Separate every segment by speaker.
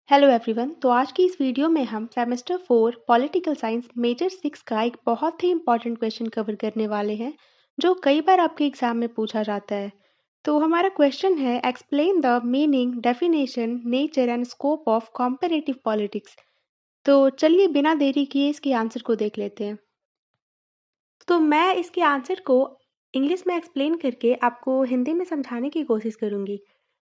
Speaker 1: Hello everyone. तो आज की इस वीडियो में हम सेमेस्टर 4 पॉलिटिकल साइंस मेजर 6 का एक बहुत ही इम्पॉर्टेंट क्वेश्चन कवर करने वाले हैं जो कई बार आपके एग्जाम में पूछा जाता है। तो हमारा क्वेश्चन है explain the meaning definition nature and scope of comparative politics. तो चलिए बिना देरी किए इसके आंसर को देख लेते हैं। तो मैं इसके आंसर को इंग्लिश में एक्सप्लेन करके आपको हिंदी में समझाने की कोशिश करूंगी।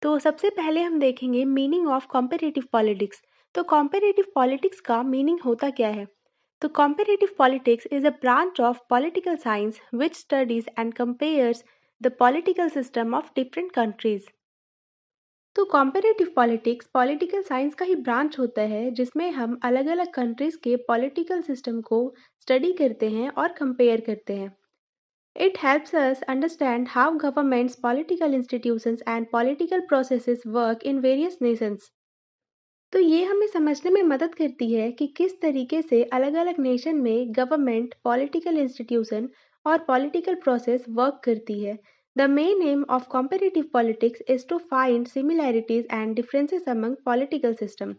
Speaker 1: तो सबसे पहले हम देखेंगे मीनिंग ऑफ कॉम्पेरेटिव पॉलिटिक्स। तो कॉम्पेरेटिव पॉलिटिक्स का मीनिंग होता क्या है? तो comparative politics is a branch of political science which studies and compares the political system of different countries. तो कॉम्पेरेटिव पॉलिटिक्स पॉलिटिकल साइंस का ही ब्रांच होता है जिसमें हम अलग अलग कंट्रीज के पॉलिटिकल सिस्टम को स्टडी करते हैं और कंपेयर करते हैं। It helps us understand how governments, political institutions, and political processes work in various nations. तो ये हमें समझने में मदद करती है कि किस तरीके से अलग-अलग नेशन में गवर्नमेंट, पॉलिटिकल इंस्टीट्यूशन और पॉलिटिकल प्रोसेस वर्क करती है। The main aim of comparative politics is to find similarities and differences among political system.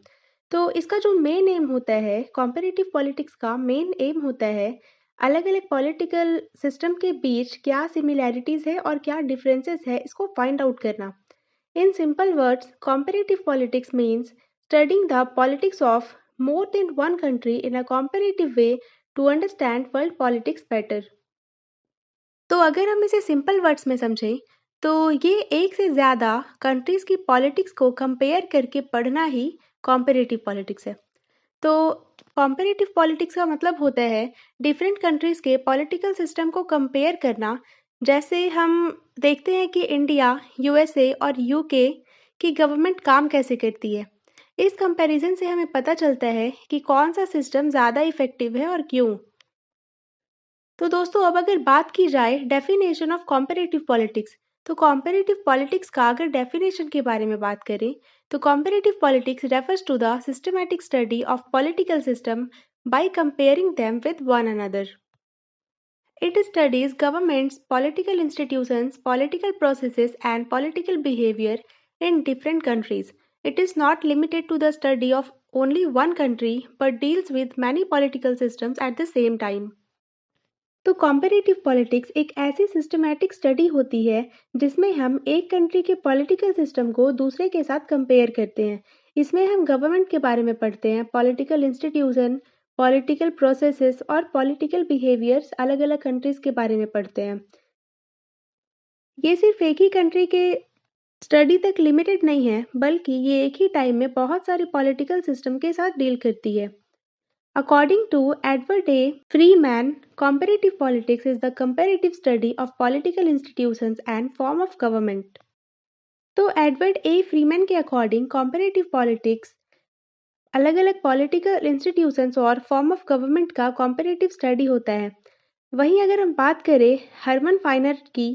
Speaker 1: तो इसका जो मेन एम होता है, कंपैरेटिव पॉलिटिक्स का मेन एम होता है अलग-अलग पॉलिटिकल सिस्टम के बीच क्या सिमिलैरिटीज है और क्या डिफरेंसेस है इसको फाइंड आउट करना। In simple words, comparative politics means studying the politics of more than one country in a comparative way to understand world politics better. तो अगर हम इसे सिंपल वर्ड्स में समझें तो ये एक से ज़्यादा कंट्रीज की पॉलिटिक्स को कंपेयर करके पढ़ना ही कॉम्पेरेटिव पॉलिटिक्स है। तो कॉम्पेरेटिव पॉलिटिक्स का मतलब होता है डिफरेंट कंट्रीज के पॉलिटिकल सिस्टम को कंपेयर करना। जैसे हम देखते हैं कि इंडिया, यूएसए और यूके की गवर्नमेंट काम कैसे करती है। इस कंपैरिजन से हमें पता चलता है कि कौन सा सिस्टम ज़्यादा इफेक्टिव है और क्यों। तो दोस्तों अब अगर बात की जाए डेफिनेशन ऑफ कॉम्पेरेटिव पॉलिटिक्स, तो कॉम्पेरेटिव पॉलिटिक्स का अगर डेफिनेशन के बारे में बात करें तो comparative politics refers to the systematic study of political system by comparing them with one another. It studies governments, political institutions, political processes, and political behavior in different countries. It is not limited to the study of only one country but deals with many political systems at the same time. तो comparative politics एक ऐसी systematic study होती है जिसमें हम एक country के political system को दूसरे के साथ कंपेयर करते हैं। इसमें हम गवर्नमेंट के बारे में पढ़ते हैं, पॉलिटिकल इंस्टीट्यूशन, पॉलिटिकल प्रोसेसेस और पॉलिटिकल बिहेवियर्स अलग अलग कंट्रीज के बारे में पढ़ते हैं। ये सिर्फ एक ही कंट्री के स्टडी तक लिमिटेड नहीं है बल्कि ये एक ही टाइम में बहुत सारे पॉलिटिकल सिस्टम के साथ डील करती है। According to Edward A. Freeman, comparative politics is the comparative study of political institutions and form of government. तो एडवर्ड ए फ्रीमैन के अकॉर्डिंग comparative politics अलग अलग पॉलिटिकल इंस्टीट्यूशंस और फॉर्म ऑफ गवर्नमेंट का comparative स्टडी होता है। वहीं अगर हम बात करें हरमन फाइनर की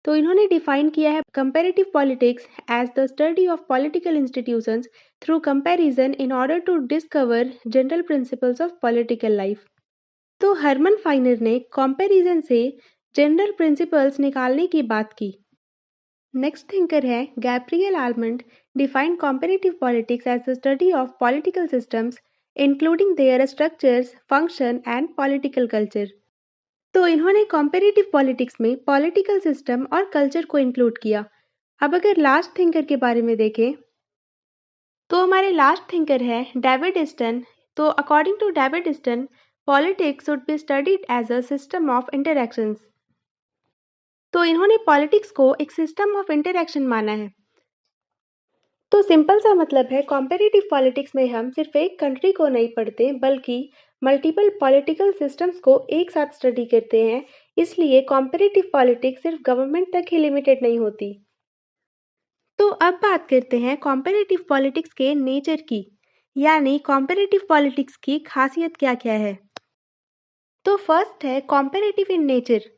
Speaker 1: तो इन्होंने डिफाइन किया है comparative politics as the study of political institutions through comparison in order to discover general principles of political life. तो हरमन फाइनर ने कंपैरिजन से जनरल प्रिंसिपल्स निकालने की बात की। नेक्स्ट थिंकर है Gabriel Almond, defined comparative politics as the study of political systems including their structures, function and political culture. तो इन्होंने कंपैरेटिव पॉलिटिक्स में पॉलिटिकल सिस्टम और कल्चर को इंक्लूड किया। अब अगर लास्ट थिंकर के बारे में देखें तो हमारे लास्ट थिंकर है डेविड ईस्टन। तो according to David Easton politics should be studied as a system of interactions. तो इन्होंने पॉलिटिक्स को एक सिस्टम ऑफ इंटरैक्शन माना है। तो सिंपल सा मतलब है कॉम्पेरेटिव पॉलिटिक्स में हम सिर्फ एक कंट्री को नहीं पढ़ते बल्कि मल्टीपल पॉलिटिकल सिस्टम्स को एक साथ स्टडी करते हैं। इसलिए कॉम्पेरेटिव पॉलिटिक्स सिर्फ गवर्नमेंट तक ही लिमिटेड नहीं होती। तो अब बात करते हैं कॉम्पेरेटिव पॉलिटिक्स के नेचर की, यानी कॉम्पेरेटिव पॉलिटिक्स की खासियत क्या क्या है। तो फर्स्ट है कॉम्पेरेटिव इन नेचर,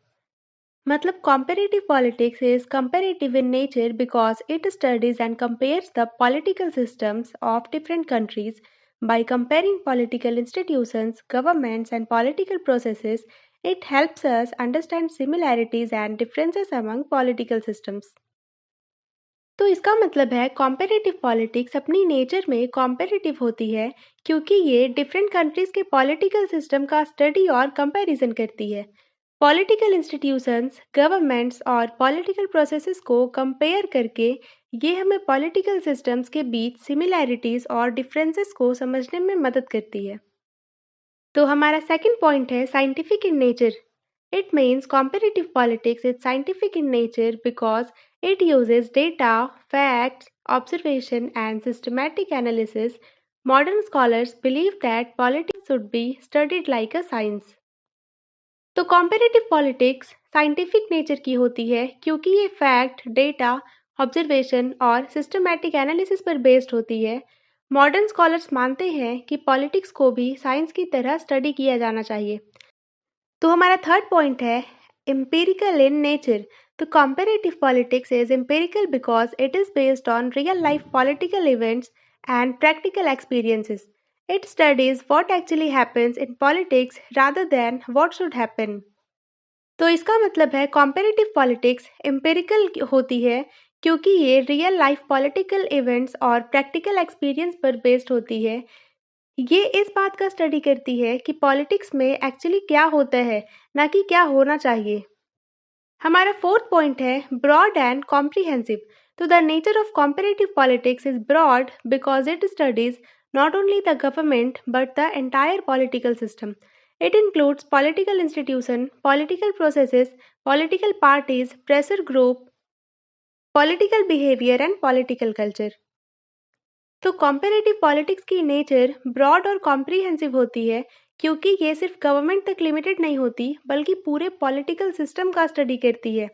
Speaker 1: मतलब comparative politics is comparative in nature because it studies and compares the political systems of different countries. By comparing political institutions, governments, and political processes, it helps us understand similarities and differences among political systems. तो इसका मतलब है competitive politics अपनी nature में competitive होती है क्योंकि ये डिफरेंट कंट्रीज के पॉलिटिकल सिस्टम का स्टडी और कंपैरिजन करती है। पॉलिटिकल इंस्टीट्यूशंस, गवर्नमेंट्स और पॉलिटिकल प्रोसेसेस को कंपेयर करके ये हमें पॉलिटिकल सिस्टम्स के बीच सिमिलैरिटीज और डिफरेंसेस को समझने में मदद करती है। तो हमारा सेकंड पॉइंट है scientific in nature. It means comparative politics is scientific in nature because it uses data, facts, observation, and systematic analysis. Modern scholars believe that politics should be studied like a science. तो comparative politics scientific nature की होती है क्योंकि ये fact, data, observation और systematic analysis पर based होती है। मॉडर्न स्कॉलर्स मानते हैं कि पॉलिटिक्स को भी साइंस की तरह स्टडी किया जाना चाहिए। तो हमारा थर्ड पॉइंट है empirical in nature. तो comparative politics is empirical because it is based on real life political events and practical experiences. It studies what actually happens in politics rather than what should happen. तो इसका मतलब है comparative politics empirical होती है क्योंकि ये real life political events और practical experience पर based होती है। ये इस बात का स्टडी करती है कि पॉलिटिक्स में एक्चुअली क्या होता है, ना कि क्या होना चाहिए। हमारा फोर्थ पॉइंट है ब्रॉड एंड कॉम्प्रिहेंसिव। तो the nature of comparative politics is broad because it studies not only the government but the entire political system. It includes political institutions, political processes, political parties, pressure group, political behavior and political culture. तो comparative politics की nature broad और comprehensive होती है क्योंकि ये सिर्फ government तक limited नहीं होती बल्कि पूरे पॉलिटिकल सिस्टम का स्टडी करती है।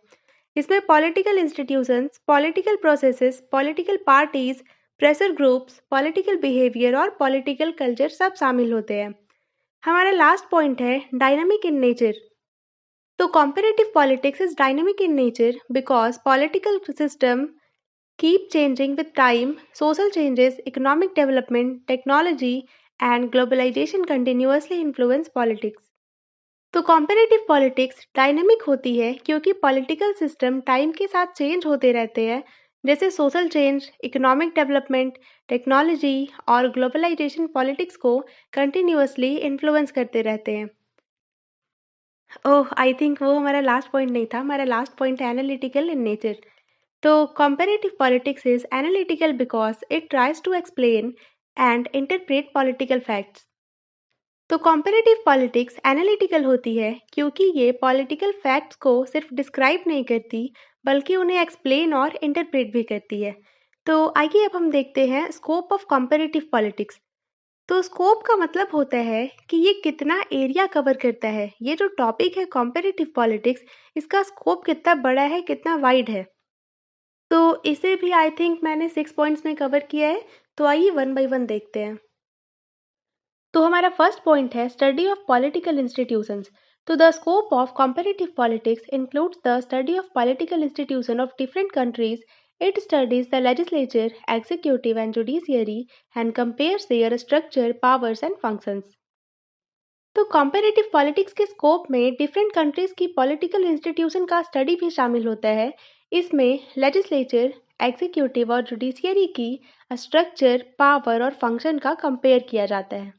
Speaker 1: इसमें political institutions, political processes, political parties, pressure groups, political behaviour और पॉलिटिकल कल्चर सब शामिल होते हैं। हमारा लास्ट पॉइंट है डायनामिक इन नेचर। तो comparative politics is dynamic in nature because political system keep changing with time. Social changes, economic development, technology, and globalization continuously influence politics. तो comparative politics dynamic होती है क्योंकि political system time के साथ change होते रहते हैं, जैसे social change, economic development, technology और ग्लोबलाइजेशन पॉलिटिक्स को कंटिन्यूअसली इन्फ्लुएंस करते रहते हैं। ओह, आई थिंक वो हमारा लास्ट पॉइंट नहीं था। हमारा लास्ट पॉइंट है एनालिटिकल इन नेचर। तो comparative politics is analytical because it tries to explain and interpret political facts. तो comparative politics analytical होती है क्योंकि ये political facts को सिर्फ describe नहीं करती बल्कि उन्हें explain और interpret भी करती है। तो आइए अब हम देखते हैं scope of comparative politics। तो स्कोप का मतलब होता है कि ये कितना एरिया कवर करता है। ये जो टॉपिक है comparative politics, इसका स्कोप कितना बड़ा है, कितना वाइड है। तो इसे भी आई थिंक मैंने 6 पॉइंट्स में कवर किया है। तो आइए वन बाय वन देखते हैं। तो हमारा फर्स्ट पॉइंट है स्टडी ऑफ पॉलिटिकल इंस्टीट्यूशंस। तो the scope of comparative politics includes the study of political institution of different countries. It studies the legislature, executive and judiciary and compares their structure, powers and functions. तो comparative politics के scope में different countries की political institution का study भी शामिल होता है। इसमें लेजिस्लेचर, एग्जीक्यूटिव और जुडिशियरी की स्ट्रक्चर, पावर और फंक्शन का कंपेयर किया जाता है।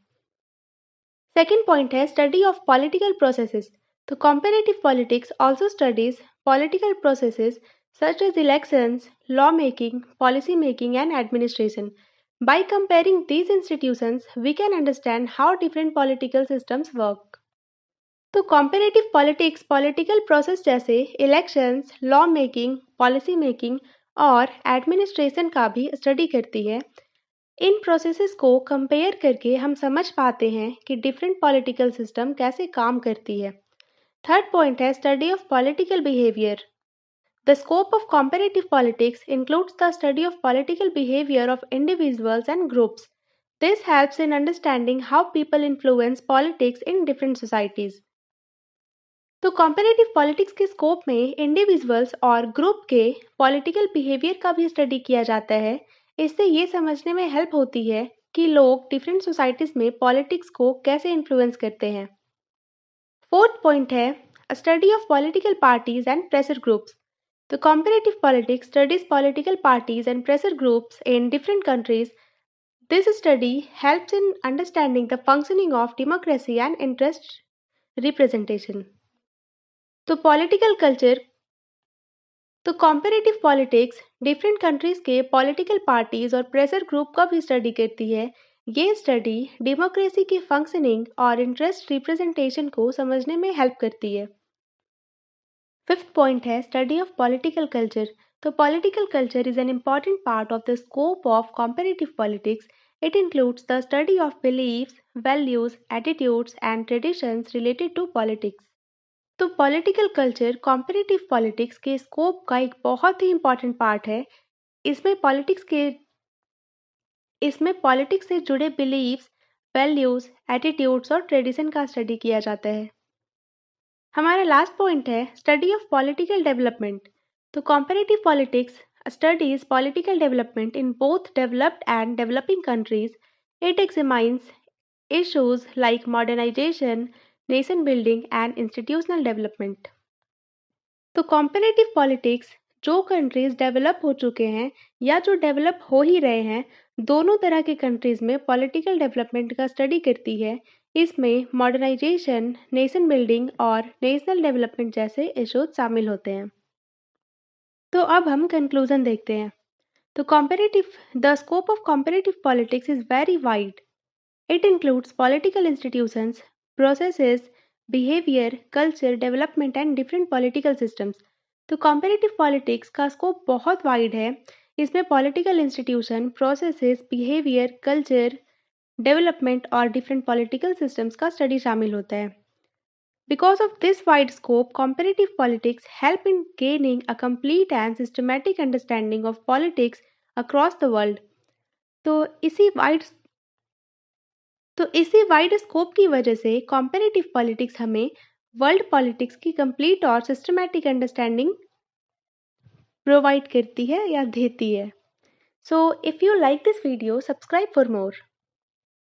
Speaker 1: सेकेंड पॉइंट है स्टडी ऑफ पॉलिटिकल प्रोसेसेस। तो comparative politics also studies political processes such as elections, lawmaking, policy making and administration. By comparing these institutions, we can understand how different political systems work. तो comparative politics political process जैसे elections, law making, policy making और administration का भी study करती है। इन processes को compare करके हम समझ पाते हैं कि डिफरेंट पॉलिटिकल सिस्टम कैसे काम करती है। थर्ड पॉइंट है study of political behaviour. The scope of comparative politics includes the study of political behavior of individuals and groups. This helps in understanding how people influence politics in different societies. तो comparative politics के scope में individuals और group के political behaviour का भी study किया जाता है। इससे ये समझने में हेल्प होती है कि लोग डिफरेंट सोसाइटीज में पॉलिटिक्स को कैसे इन्फ्लुएंस करते हैं। फोर्थ पॉइंट है study of political parties and pressure groups. तो comparative politics studies political parties and pressure groups in different countries. This study helps in understanding the functioning of democracy and interest representation. तो political culture, तो comparative politics different countries के political parties और pressure group का भी study करती है। ये study democracy की फंक्शनिंग और इंटरेस्ट रिप्रेजेंटेशन को समझने में हेल्प करती है। फिफ्थ पॉइंट है स्टडी ऑफ पॉलिटिकल कल्चर। तो political culture is an important part of the scope of comparative politics. It includes the study of beliefs, values, attitudes, and traditions related to politics. तो political culture comparative politics के scope का एक बहुत ही important part है। इसमें politics से जुड़े beliefs, values, attitudes और ट्रेडिशन का स्टडी किया जाता है। हमारा लास्ट पॉइंट है स्टडी ऑफ पॉलिटिकल डेवलपमेंट। तो comparative politics studies political development in both developed and developing countries. It examines issues like modernization, nation building, and institutional development. तो comparative politics जो countries develop हो चुके हैं या जो develop हो ही रहे हैं, दोनों तरह के कंट्रीज में पॉलिटिकल डेवलपमेंट का स्टडी करती है। इसमें मॉडर्नाइजेशन, नेशन बिल्डिंग और नेशनल डेवलपमेंट जैसे इश्यूज शामिल होते हैं। तो अब हम कंक्लूजन देखते हैं। तो the scope of comparative politics is very wide. It includes political institutions, processes, behaviour, culture, development and different political systems. तो कॉम्पेरेटिव पॉलिटिक्स का स्कोप बहुत वाइड है। इसमें political institution, processes, behaviour, culture, development और different political systems का study शामिल होता है। Because of this wide scope, comparative politics help in gaining a complete and systematic understanding of politics across the world. तो इसी wide scope की वजह से comparative politics हमें वर्ल्ड पॉलिटिक्स की कंप्लीट और सिस्टमैटिक अंडरस्टैंडिंग प्रोवाइड करती है या देती है। So if you like this video, subscribe for more.